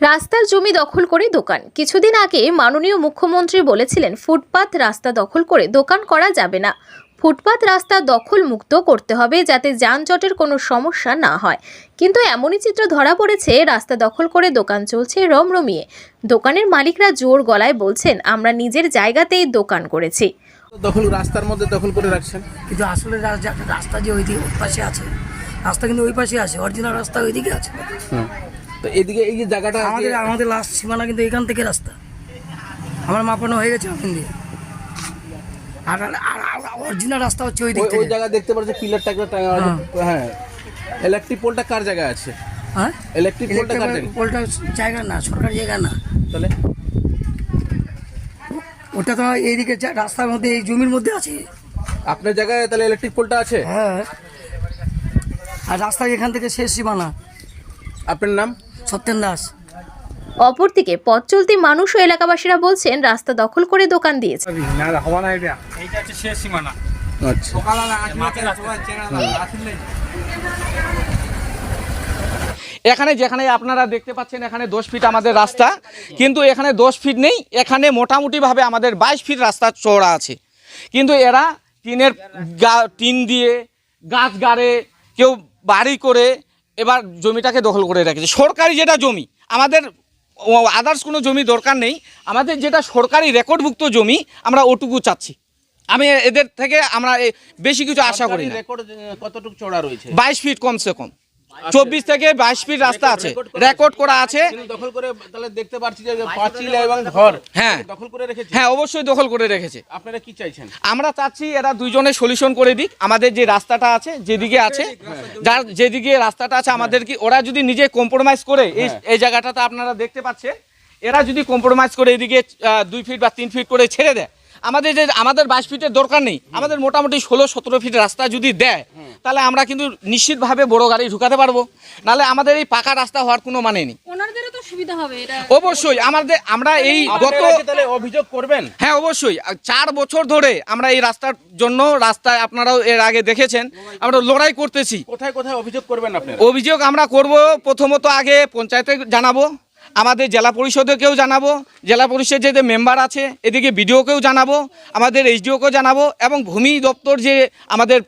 রাস্তার জমি দখল করে দোকান। কিছুদিন আগে মাননীয় মুখ্যমন্ত্রী বলেছিলেন ফুটপাত রাস্তা দখল করে দোকান করা যাবে না। ফুটপাত রাস্তা দখল মুক্ত করতে হবে যাতে যানজটের কোনো সমস্যা না হয়। কিন্তু এমনই চিত্র ধরা পড়েছে, রাস্তা দখল করে দোকান চলছে রমরমিয়ে। দোকানের মালিকরা জোর গলায় বলছেন, আমরা নিজের জায়গাতেই দোকান করেছি। দখল রাস্তার মধ্যে দখল করে রাখছেন, কিন্তু আসলে রাস্তা যে ওই দিকে ওই পাশে আছে, রাস্তা কিন্তু ওই পাশে আছে, অরিজিনাল রাস্তা ওইদিকে আছে। তো এদিকে এই যে জায়গাটা আমাদের লাস্ট সীমানা কিন্তু এখান থেকে রাস্তা আমার মাপানো হয়ে গেছে ওখান দিয়ে, আর অরিজিনাল রাস্তা হচ্ছে ওই দিক থেকে। ওই জায়গা দেখতে পাচ্ছি পিলার টাকা। হ্যাঁ, ইলেকট্রিক পোলটা কার জায়গায় আছে? হ্যাঁ, ইলেকট্রিক পোলটা কার জায়গায়? পোলটা জায়গা না, সরকারি জায়গা না। তাহলে ওটা তো এইদিকে রাস্তার মধ্যে, এই জমির মধ্যে আছে। আপনার জায়গায় তাহলে ইলেকট্রিক পোলটা আছে? হ্যাঁ, আর রাস্তা এখান থেকে শেষ সীমানা। আপনার নাম? সত্যেন দাস। অপরদিকে পথ চলতি মানুষ ও এলাকাবাসীরা বলছেন, রাস্তা দখল করে দোকান দিয়েছে। এইটা হচ্ছে শেষ সীমানা। আচ্ছা, এখানে যেখানে আপনারা দেখতে পাচ্ছেন এখানে 10 ফিট আমাদের রাস্তা, কিন্তু এখানে 10 ফিট নেই, এখানে মোটামুটিভাবে আমাদের 22 ফিট রাস্তা চওড়া আছে। কিন্তু এরা টিন দিয়ে গাছ গাড়ে, কেউ বাড়ি করে এবার জমিটাকে দখল করে রেখেছে। সরকারি যেটা জমি, আমাদের আদার্স কোনো জমি দরকার নেই, আমাদের যেটা সরকারি রেকর্ডভুক্ত জমি আমরা ওটুকু চাচ্ছি। আমি এদের থেকে আমরা বেশি কিছু আশা করি না। রেকর্ড কতটুকু চওড়া রয়েছে? 22 ফিট কমসে কম, 24 থেকে 22 ফিট রাস্তা আছে, রেকর্ড করা আছে। দখল করে তাহলে দেখতে পাচ্ছি যে পাঁচিল এবং ঘর হ্যাঁ দখল করে রেখেছে। হ্যাঁ, অবশ্যই দখল করে রেখেছে। আপনারা কি চাইছেন? আমরা চাচ্ছি এরা দুইজনে সলিউশন করে দিক। আমাদের যে রাস্তাটা আছে, যেদিকে আছে, যার যেদিকে রাস্তাটা আছে, আমাদের কি ওরা যদি নিজে কম্প্রোমাইজ করে এই জায়গাটাতে আপনারা দেখতে পাচ্ছেন, এরা যদি কম্প্রোমাইজ করে এদিকে 2 ফিট বা 3 ফিট করে ছেড়ে দেয়, আমাদের 22 ফিটের দরকার নেই, আমাদের মোটামুটি 16-17 ফিট রাস্তা যদি দেয়, তাহলে আমরা কিন্তু নিশ্চিতভাবে বড় গাড়ি ঢুকাতে পারবো। নাহলে আমাদের এই পাকা রাস্তা হওয়ার কোনো মানে নেই। ওনাদেরও তো সুবিধা হবে এটা। অবশ্যই আমরা এই তাহলে অভিযোগ করবেন? হ্যাঁ, অবশ্যই 4 বছর ধরে আমরা এই রাস্তার জন্য, রাস্তায় আপনারাও এর আগে দেখেছেন, আমরা লড়াই করতেছি। কোথায় কোথায় অভিযোগ করবেন আপনারা? অভিযোগ আমরা করব, প্রথমত আগে পঞ্চায়েতে জানাবো, আমাদের জেলা পরিষদেরকেও জানাবো, জেলা পরিষদের যে মেম্বার আছে এদিকে বিডিওকেও জানাবো, আমাদের এইচডিওকেও জানাবো, এবং ভূমি দপ্তর যে আমাদের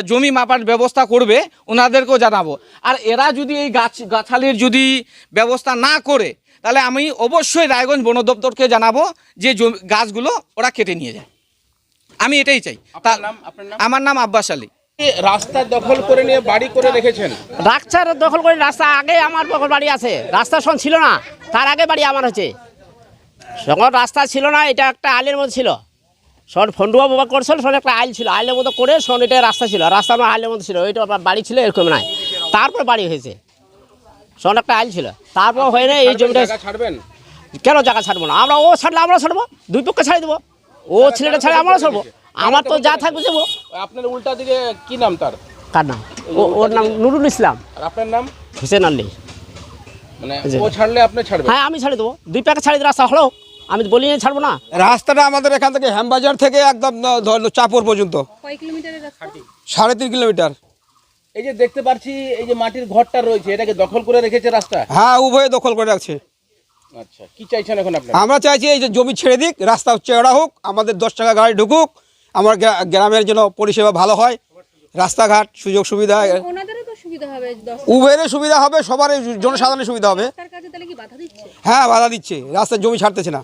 জমি মাপার ব্যবস্থা করবে ওনাদেরকেও জানাবো। আর এরা যদি এই গাছালির যদি ব্যবস্থা না করে, তাহলে আমি অবশ্যই রায়গঞ্জ বন দপ্তরকে জানাবো যে গাছগুলো ওরা কেটে নিয়ে যায়। আমি এটাই চাই। আমার নাম আব্বাস আলী। রাস্তা দখল করে নিয়ে বাড়ি করে রেখেছেন? রাস্তার দখল করে রাস্তা আগে আমার বাড়ি আছে, রাস্তা সন ছিল না, তার আগে বাড়ি আমার হচ্ছে। সঙ্গে রাস্তা ছিল না, এটা একটা আইলের মধ্যে ছিল, সন ফন্ডুয়া বাবা করছিল, সন একটা আইল ছিল, আইলের মতো করে সন এটা রাস্তা ছিল, রাস্তা আমার আইলের মধ্যে ছিল, ওইটা বাড়ি ছিল এরকম নাই। তারপর বাড়ি হয়েছে, সন একটা আইল ছিল, তারপর হয়ে না এই জমিটা ছাড়বেন? কেন জায়গা ছাড়বো না? আমরা ও ছাড়লে আমরা ছাড়বো, দুই পক্ষে ছাড়িয়ে দেবো, ও ছেলেটা ছাড়ে আমরা ছাড়বো, আমার তো যা থাকবে যাবো। আপনার উল্টা দিকে কি নাম তার? কার নাম? ওর নাম নুরুল ইসলাম। আর আপনার নাম? হোসেন আলী। মানে ও ছাড়লে আপনি ছাড়বেন? হ্যাঁ, আমি ছাড়ে দেবো, 2 প্যাকেট ছাড়িয়ে রাস্তা হলো, আমি বলি ছাড়বো না। রাস্তাটা আমাদের এখান থেকে হ্যামবাজার থেকে একদম চাপড় পর্যন্ত কয় কিলোমিটারের রাস্তা? 3.5 কিলোমিটার। এই যে দেখতে পাচ্ছি এই যে মাটির ঘরটা রয়েছে, এটাকে দখল করে রেখেছে রাস্তা? হ্যাঁ, উভয়ে দখল করে রাখছে। আচ্ছা, কি চাইছেন এখন আপনারা? আমরা চাইছি এই যে জমি ছেড়ে দিক, রাস্তা চওড়া হোক, আমাদের 10 টাকা গাড়ি ঢুকুক, আমার গ্রামের জন্য পরিষেবা ভালো হয়, রাস্তাঘাট সুযোগ সুবিধা, ওনাদেরও তো সুবিধা হবে, উভয়ের সুবিধা হবে, সবার জনসাধারণের সুবিধা হবে। রাস্তার কাজে তাহলে কি বাধা দিচ্ছে? হ্যাঁ, বাধা দিচ্ছে, রাস্তার জমি ছাড়তেছে না।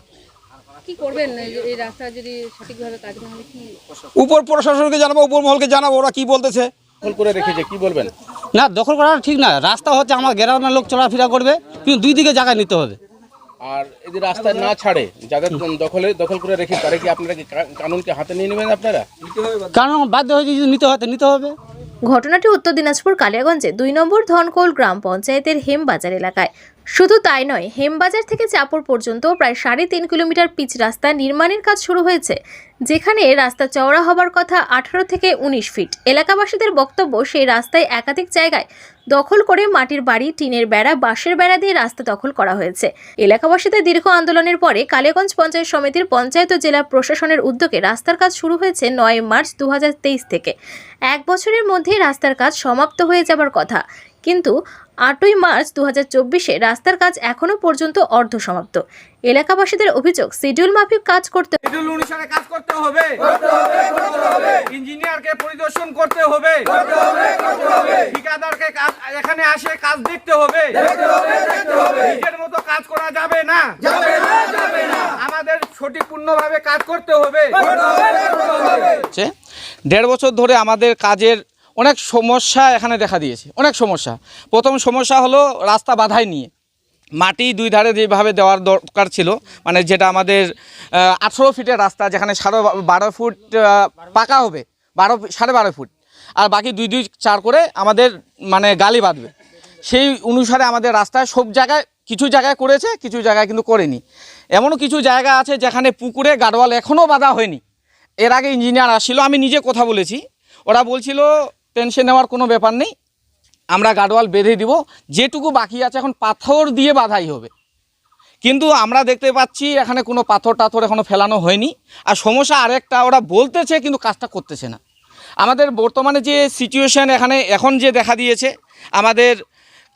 কি করবেন এই রাস্তা যদি সঠিকভাবে কাজ না হলে? কি উপর প্রশাসনকে জানাবো, উপর মহলকে জানাবো, ওরা কি বলতেছে। দখল করে রেখেছে, কি বলবেন? না, দখল করা ঠিক না, রাস্তা হচ্ছে আমার গ্রামের লোক চলাফেরা করবে, কিন্তু 2 দিকে জায়গা নিতে হবে। আর যদি রাস্তা না ছাড়ে, যাদের দখল করে রেখে, তারা কি আপনারা কানুনকে হাতে নিয়ে নেবেন? আপনারা কারণ বাধ্য হয়ে যদি নিতে হবে। ঘটনাটি উত্তর দিনাজপুর কালিয়াগঞ্জে 2 নম্বর ধনকোল গ্রাম পঞ্চায়েতের হেমবাজার এলাকায়। শুধু তাই নয়, হেমবাজার থেকে চাপড় পর্যন্ত প্রায় 3.5 কিলোমিটার পিচ রাস্তা নির্মাণের কাজ শুরু হয়েছে, যেখানে রাস্তা চওড়া হবার কথা 18 থেকে 19 ফিট। এলাকাবাসীদের বক্তব্য, সেই রাস্তায় একাধিক জায়গায় দখল করে মাটির বাড়ি, টিনের বেড়া, বাঁশের বেড়া দিয়ে রাস্তা দখল করা হয়েছে। এলাকাবাসীদের দীর্ঘ আন্দোলনের পরে কালিয়াগঞ্জ পঞ্চায়েত সমিতির পঞ্চায়েত ও জেলা প্রশাসনের উদ্যোগে রাস্তার কাজ শুরু হয়েছে 9 মার্চ 2023 থেকে। 1 বছরের মধ্যে রাস্তার কাজ সমাপ্ত হয়ে যাবার কথা, কিন্তু 8ই মার্চ 2024-এ রাস্তার কাজ এখনো পর্যন্ত অর্ধসমাপ্ত। এলাকাবাসীদের অভিযোগ, শিডিউল মাফিক কাজ করতে শিডিউল অনুসারে কাজ করতে হবে, ইঞ্জিনিয়ারকে পরিদর্শন করতে হবে, ঠিকাদারকে এখানে আসে কাজ দেখতে হবে, নিজের মতো কাজ করা যাবে না, আমাদের সঠিকপূর্ণভাবে কাজ করতে হবে। 1.5 বছর ধরে আমাদের কাজের অনেক সমস্যা এখানে দেখা দিয়েছে, অনেক সমস্যা। প্রথম সমস্যা হলো রাস্তা বাধাই নিয়ে, মাটি দুই ধারে যেভাবে দেওয়ার দরকার ছিল, মানে যেটা আমাদের 18 ফিটের রাস্তা, যেখানে 12.5 ফুট পাকা হবে, 12.5 ফুট, আর বাকি 2-2-4 করে আমাদের মানে গালি বাঁধবে। সেই অনুসারে আমাদের রাস্তায় সব জায়গায়, কিছু জায়গায় করেছে, কিছু জায়গায় কিন্তু করেনি। এমনও কিছু জায়গা আছে যেখানে পুকুরে গাডওয়াল এখনও বাঁধা হয়নি। এর আগে ইঞ্জিনিয়ার আসছিল, আমি নিজে কথা বলেছি, ওরা বলছিল টেনশন নেওয়ার কোনো ব্যাপার নেই, আমরা গাডওয়াল বেঁধে দিব, যেটুকু বাকি আছে এখন পাথর দিয়ে বাঁধাই হবে। কিন্তু আমরা দেখতে পাচ্ছি এখানে কোনো পাথর টাথর এখনও ফেলানো হয়নি। আর সমস্যা আরেকটা, ওরা বলতেছে কিন্তু কাজটা করতেছে না। আমাদের বর্তমানে যে সিচুয়েশান এখানে এখন যে দেখা দিয়েছে, আমাদের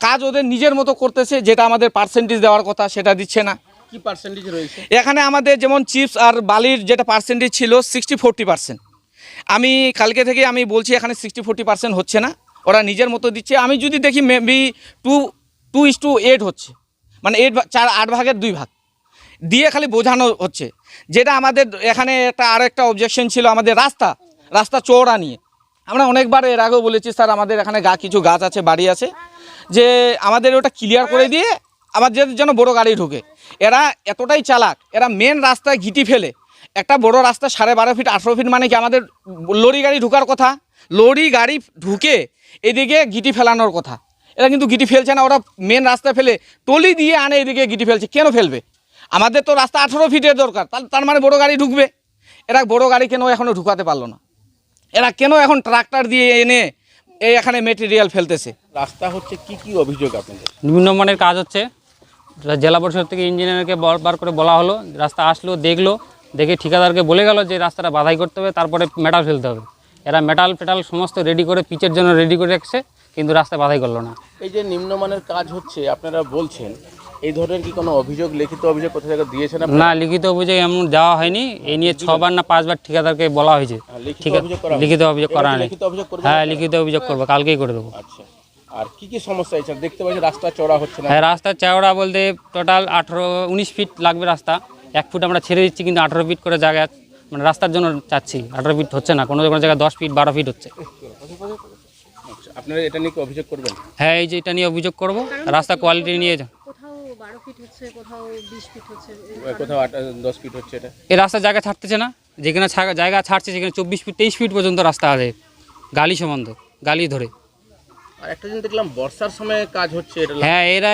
কাজ ওদের নিজের মতো করতেছে, যেটা আমাদের পার্সেন্টেজ দেওয়ার কথা সেটা দিচ্ছে না। কি পার্সেন্টেজ রয়েছে এখানে আমাদের যেমন চিপস আর বালির যেটা পার্সেন্টেজ ছিল 60-40%, আমি কালকে থেকে আমি বলছি এখানে 60-40% হচ্ছে না, ওরা নিজের মতো দিচ্ছে। আমি যদি দেখি মেবি 2:8 হচ্ছে, মানে 8 ভাগের 2 ভাগ দিয়ে খালি বোঝানো হচ্ছে। যেটা আমাদের এখানে আরেকটা অবজেকশন ছিল আমাদের রাস্তা চওড়া নিয়ে। আমরা অনেকবার এর আগেও বলেছি, স্যার আমাদের এখানে কিছু গাছ আছে, বাড়ি আছে, যে আমাদের ওটা ক্লিয়ার করে দিয়ে আমাদের যেন বড় গাড়ি ঢুকে। এরা এতটাই চালাক, এরা মেন রাস্তায় গিটি ফেলে। একটা বড় রাস্তা 12.5 ফিট 18 ফিট, মানে কি আমাদের লরি গাড়ি ঢুকার কথা, লরি গাড়ি ঢুকে এদিকে গিটি ফেলানোর কথা। এরা কিন্তু গিটি ফেলছে না, ওরা মেন রাস্তায় ফেলে টলি দিয়ে আনে এদিকে গিটি ফেলছে। কেন ফেলবে? আমাদের তো রাস্তা 18 ফিটের দরকার, তার মানে বড় গাড়ি ঢুকবে। এরা বড় গাড়ি কেন এখনও ঢুকাতে পারলো না? এরা কেন এখন ট্রাক্টর দিয়ে এনে এখানে মেটেরিয়াল ফেলতেছে? রাস্তা হচ্ছে কি কি অভিযোগ আপনাদের? নিম্নমানের কাজ হচ্ছে, জেলা পরিষদ থেকে ইঞ্জিনিয়ারকে বারবার করে বলা হলো, রাস্তা আসলো, দেখলো, দেখে ঠিকাদারকে বলে গেল যে রাস্তাটা বাধাই করতে হবে, তারপরে মেটাল ফেলতে হবে। এরা মেটাল ফেটাল সমস্ত রেডি করে পিচের জন্য রেডি করে রাখছে, কিন্তু রাস্তা বাধাই করলো না। এই যে নিম্নমানের কাজ হচ্ছে আপনারা বলছেন, এই ধরনের কি কোনো অভিযোগ, লিখিত অভিযোগ কোথা থেকে দিয়েছেন আপনারা? না, লিখিত অভিযোগ এমন দেওয়া হয়নি। এই নিয়ে 6 বার না 5 বার ঠিকাদারকে বলা হয়েছে। ঠিক আছে, লিখিত অভিযোগ করা নেই। লিখিত অভিযোগ করবেন? হ্যাঁ, লিখিত অভিযোগ করবো, কালকেই করে দেবো। আচ্ছা, আর কি কি সমস্যা হয়েছে? দেখতে পাচ্ছি রাস্তা চওড়া হচ্ছে না। হ্যাঁ, রাস্তা চওড়া বলতে টোটাল 19 ফিট লাগবে রাস্তা। 1 ফুট আমরা ছেড়ে দিচ্ছি, কিন্তু 18 ফিট করে জায়গা, মানে রাস্তার জন্য চাচ্ছি। 18 ফিট হচ্ছে না, কোনো জায়গায় 10 ফিট 12 ফিট হচ্ছে। আচ্ছা, আপনারা এটা নিয়ে কি অভিযোগ করবেন? হ্যাঁ, এই যে এটা নিয়ে অভিযোগ করব, রাস্তা কোয়ালিটি নিয়ে। কোথাও 12 ফিট হচ্ছে, কোথাও 20 ফিট হচ্ছে, কোথাও 10 ফিট হচ্ছে। এটা এই রাস্তার জায়গা ছাড়তেছে না, যেখানে জায়গা ছাড়ছে সেখানে 24 ফিট 23 ফিট পর্যন্ত রাস্তা আছে, গালি সম্বন্ধ, গালি ধরে। আর একটা জিনিস দেখলাম বর্ষার সময় কাজ হচ্ছে এটা। হ্যাঁ, এরা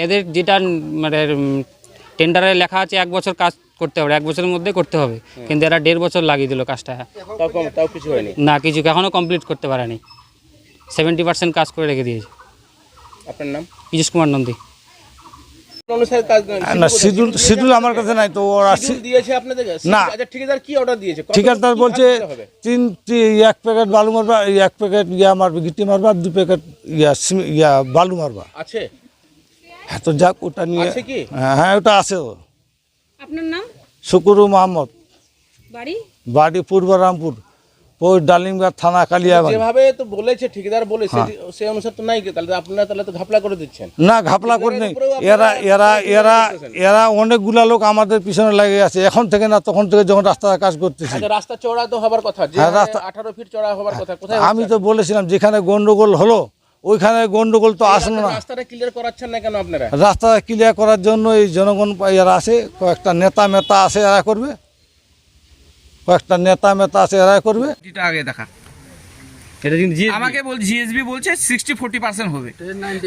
এদের যেটা মানে টেন্ডারে লেখা আছে 1 বছর কাজ করতে হবে, 1 বছরের মধ্যে করতে হবে, কিন্তু এরা 1.5 বছর লাগিয়ে দিল কাজটা। তাও কিছু হয়নি? না, কিছু এখনও কমপ্লিট করতে পারেনি, 70% কাজ করে রেখে দিয়েছে। আপনার নাম? পীযুষ কুমার নন্দী। অনুসারে কাজ না, শিডিউল আমার কাছে নাই তো। ওরা দিয়েছে আপনাদের? না। আচ্ছা, ঠিকাদার কি অর্ডার দিয়েছে? ঠিকাদার বলছে 1 প্যাকেট বালু মারবা, 1 প্যাকেট মারবা গিটি মারবা, 2 প্যাকেট বালু মারবা আছে। হ্যাঁ, তো যাক, ওটা নিয়ে। আছে কি? হ্যাঁ, ওটা আছে। আপনার নাম? শুকুরু মোহাম্মদ, বাড়ি পূর্ব রামপুর, ডালিমগড় থানা, কালিয়াগঞ্জ। যেভাবে তো বলেছে ঠিকাদার বলেছে, সেই অনুসারে তো নাই। তাহলে আপনারা তো ঘাপলা করে দিচ্ছেন। না, ঘাপলা করে নেই। এরা অনেকগুলা লোক আমাদের পিছনে লাগে আছে, এখন থেকে না, তখন থেকে যখন রাস্তার কাজ করতেছি। রাস্তা চওড়া তো হবার কথা, যে 18 ফিট চওড়া হবার কথা। কোথায়? আমি তো বলেছিলাম যেখানে গন্ডগোল হলো ওইখানে গন্ডগোল তো আসলো না। রাস্তাটা ক্লিয়ার করাচ্ছেন না কেন আপনারা? রাস্তা ক্লিয়ার করার জন্য এই জনগণ এরা আছে, কয়েকটা নেতা মেতা আছে, এরা করবে। কয়েকটা নেতা মেতা আছে, এরা করবে। এটা আগে দেখা, এটা কিন্তু আমাকে জিএসবি বলছে 60-40% হবে।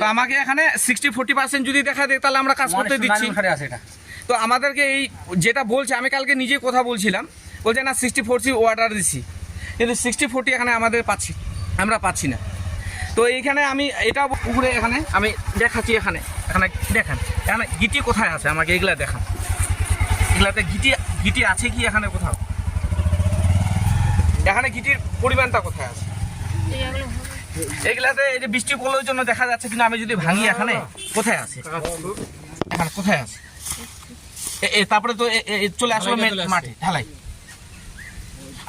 তো আমাকে এখানে 60-40% যদি দেখা দেয়, তাহলে আমরা কাজ করতে দিচ্ছি। তো আমাদেরকে এই যেটা বলছে, আমি কালকে নিজে কথা বলছিলাম, বলছে না 60-40 অর্ডার দিচ্ছি, কিন্তু 60-40 এখানে আমরা পাচ্ছি না। তো এইখানে আমি এটা পুকুরে এখানে আমি দেখাচ্ছি, এখানে দেখেন, এখানে গিটি কোথায় আছে, আমাকে এগুলা দেখান। এগুলাতে গিটি আছে কি এখানে কোথাও? এখানে গিটির পরিমাণটা কোথায় আছে? এগুলাতে এই যে বৃষ্টি পড়লোর জন্য দেখা যাচ্ছে, কিন্তু আমি যদি ভাঙি এখানে কোথায় আছে, এখানে কোথায় আছে, তারপরে তো চলে আসলো মাঠে ঢালাই।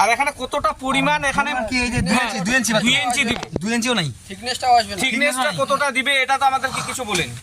আর এখানে কতটা পরিমাণ, এখানে কি এই যে 2 ইঞ্চি দিবে, 2 ইঞ্চিও নাই, থিকনেসটা কতটা দিবে এটা তো আমাদেরকে কিছু বলেনি।